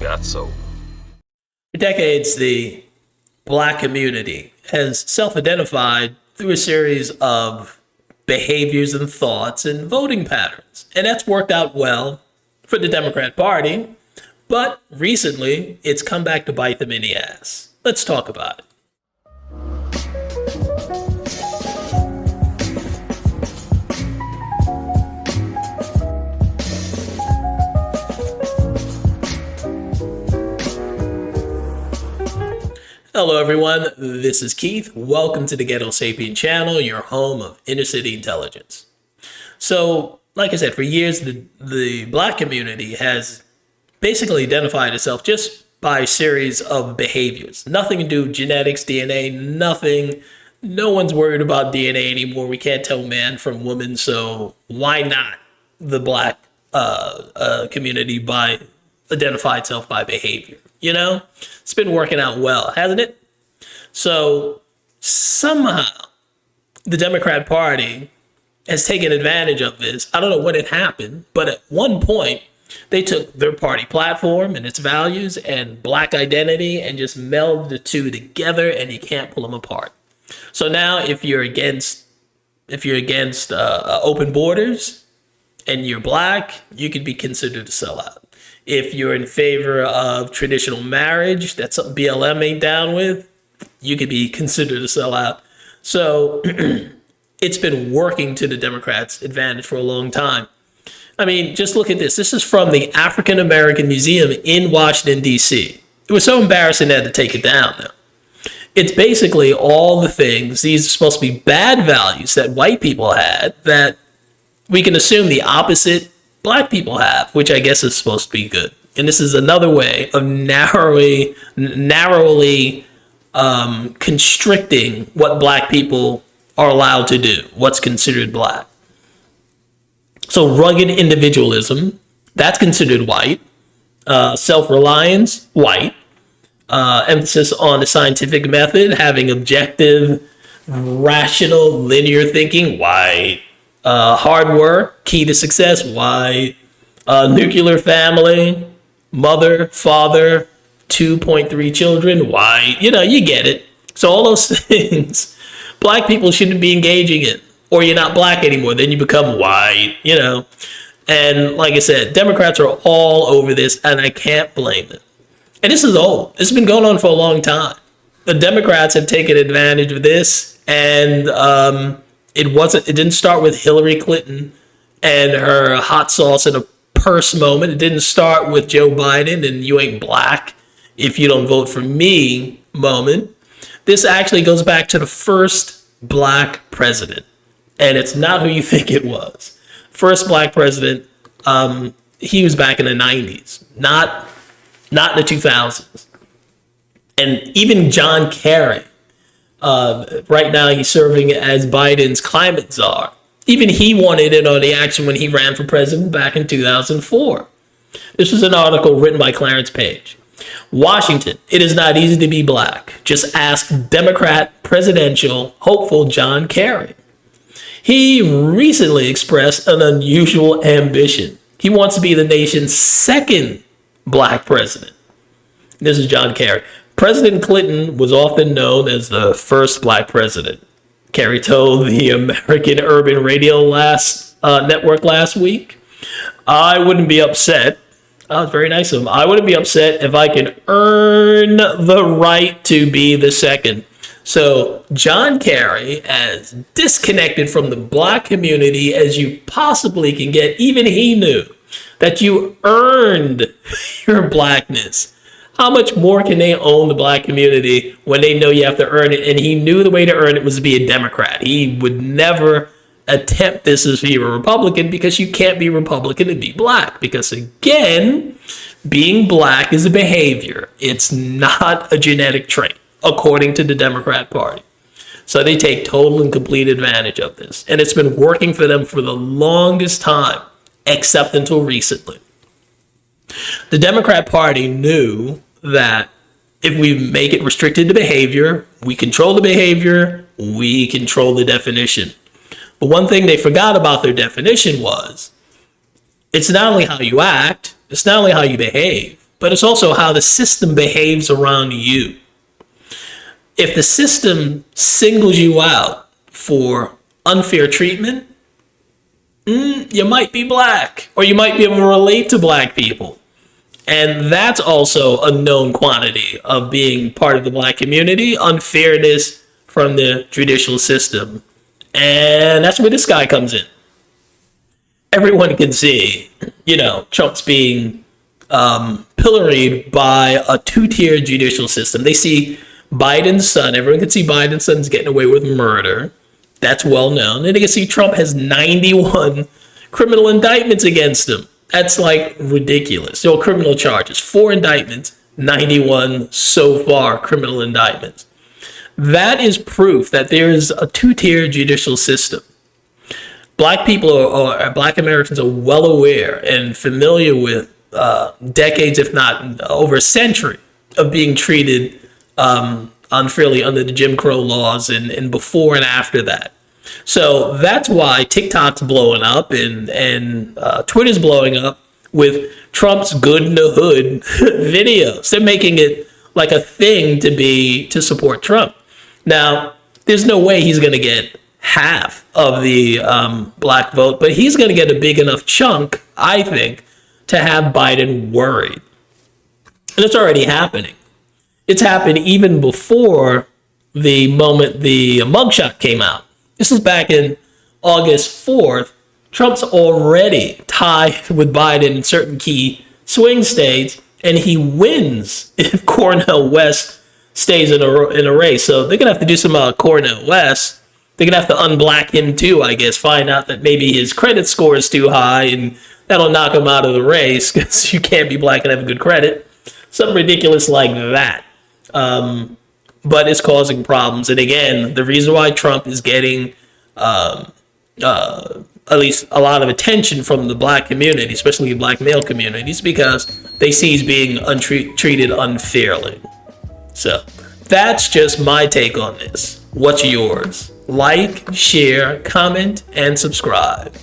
got soul. For decades, the Black community has self identified through a series of behaviors and thoughts and voting patterns. And that's worked out well for the Democrat Party. But recently, it's come back to bite them in the ass. Let's talk about it. Hello, everyone. This is Keith. Welcome to the Ghetto Sapien channel, your home of inner city intelligence. So, like I said, for years, the Black community has basically identified itself just by a series of behaviors. Nothing to do with genetics, DNA, nothing. No one's worried about DNA anymore. We can't tell man from woman, so why not the Black community identify itself by behavior? You know, it's been working out well, hasn't it? So somehow the Democrat Party has taken advantage of this. I don't know when it happened, but at one point they took their party platform and its values and Black identity and just melded the two together, and you can't pull them apart. So now if you're against open borders and you're Black, you could be considered a sellout. If you're in favor of traditional marriage, that's something BLM ain't down with, you could be considered a sellout. So it's been working to the Democrats' advantage for a long time. I mean, just look at this. This is from the African American Museum in Washington, D.C. It was so embarrassing they had to take it down now. It's basically all the things, these are supposed to be bad values that white people had that we can assume the opposite Black people have, which I guess is supposed to be good. And this is another way of narrowly constricting what Black people are allowed to do, what's considered Black. So rugged individualism, that's considered white. Self-reliance, white. Emphasis on the scientific method, having objective, rational, linear thinking, white. Hard work, key to success, white. Nuclear family, mother, father, 2.3 children, white. You know, you get it. So all those things Black people shouldn't be engaging in. Or you're not Black anymore, then you become white, you know. And like I said, Democrats are all over this, and I can't blame them. And this is old. This has been going on for a long time. The Democrats have taken advantage of this, and it didn't start with Hillary Clinton and her hot sauce in a purse moment. It didn't start with Joe Biden and you ain't Black if you don't vote for me moment. This actually goes back to the first Black president. And it's not who you think it was. First Black president, he was back in the 90s, not in the 2000s. And even John Kerry, right now he's serving as Biden's climate czar. Even he wanted in on the action when he ran for president back in 2004. This was an article written by Clarence Page. Washington, it is not easy to be Black. Just ask Democrat presidential hopeful John Kerry. He recently expressed an unusual ambition. He wants to be the nation's second Black president. This is John Kerry. President Clinton was often known as the first Black president. Kerry told the American Urban Radio network last week, I wouldn't be upset. Oh, it's very nice of him. I wouldn't be upset if I can earn the right to be the second. So John Kerry, as disconnected from the Black community as you possibly can get, even he knew that you earned your Blackness. How much more can they own the Black community when they know you have to earn it? And he knew the way to earn it was to be a Democrat. He would never attempt this as being a Republican, because you can't be Republican and be Black. Because again, being Black is a behavior. It's not a genetic trait, according to the Democrat Party. So they take total and complete advantage of this. And it's been working for them for the longest time, except until recently. The Democrat Party knew that if we make it restricted to behavior, we control the behavior, we control the definition. But one thing they forgot about their definition was, it's not only how you act, it's not only how you behave, but it's also how the system behaves around you. If the system singles you out for unfair treatment, you might be black, or you might be able to relate to black people. And that's also a known quantity of being part of the black community, unfairness from the judicial system. And that's where this guy comes in. Everyone can see, Trump's being pilloried by a two-tier judicial system. They see Biden's son. Everyone can see Biden's son's getting away with murder. That's well known. And they can see Trump has 91 criminal indictments against him. That's like ridiculous. So criminal charges, 4 indictments, 91 so far criminal indictments. That is proof that there is a two-tier judicial system. Black people or Black Americans are well aware and familiar with decades, if not over a century, of being treated unfairly under the Jim Crow laws and before and after that. So that's why TikTok's blowing up and Twitter's blowing up with Trump's good in the hood videos. They're making it like a thing to support Trump. Now, there's no way he's going to get half of the black vote, but he's going to get a big enough chunk, I think, to have Biden worried. And it's already happening. It's happened even before the moment the mugshot came out. This is back in August 4th. Trump's already tied with Biden in certain key swing states, and he wins if Cornel West stays in a race. So they're going to have to do some Cornel West. They're going to have to unblack him too, I guess, find out that maybe his credit score is too high, and that'll knock him out of the race because you can't be black and have a good credit. Something ridiculous like that. But it's causing problems. And again, the reason why Trump is getting at least a lot of attention from the black community, especially the black male community, is because they see he's being treated unfairly. So that's just my take on this. What's yours? Like, share, comment, and subscribe.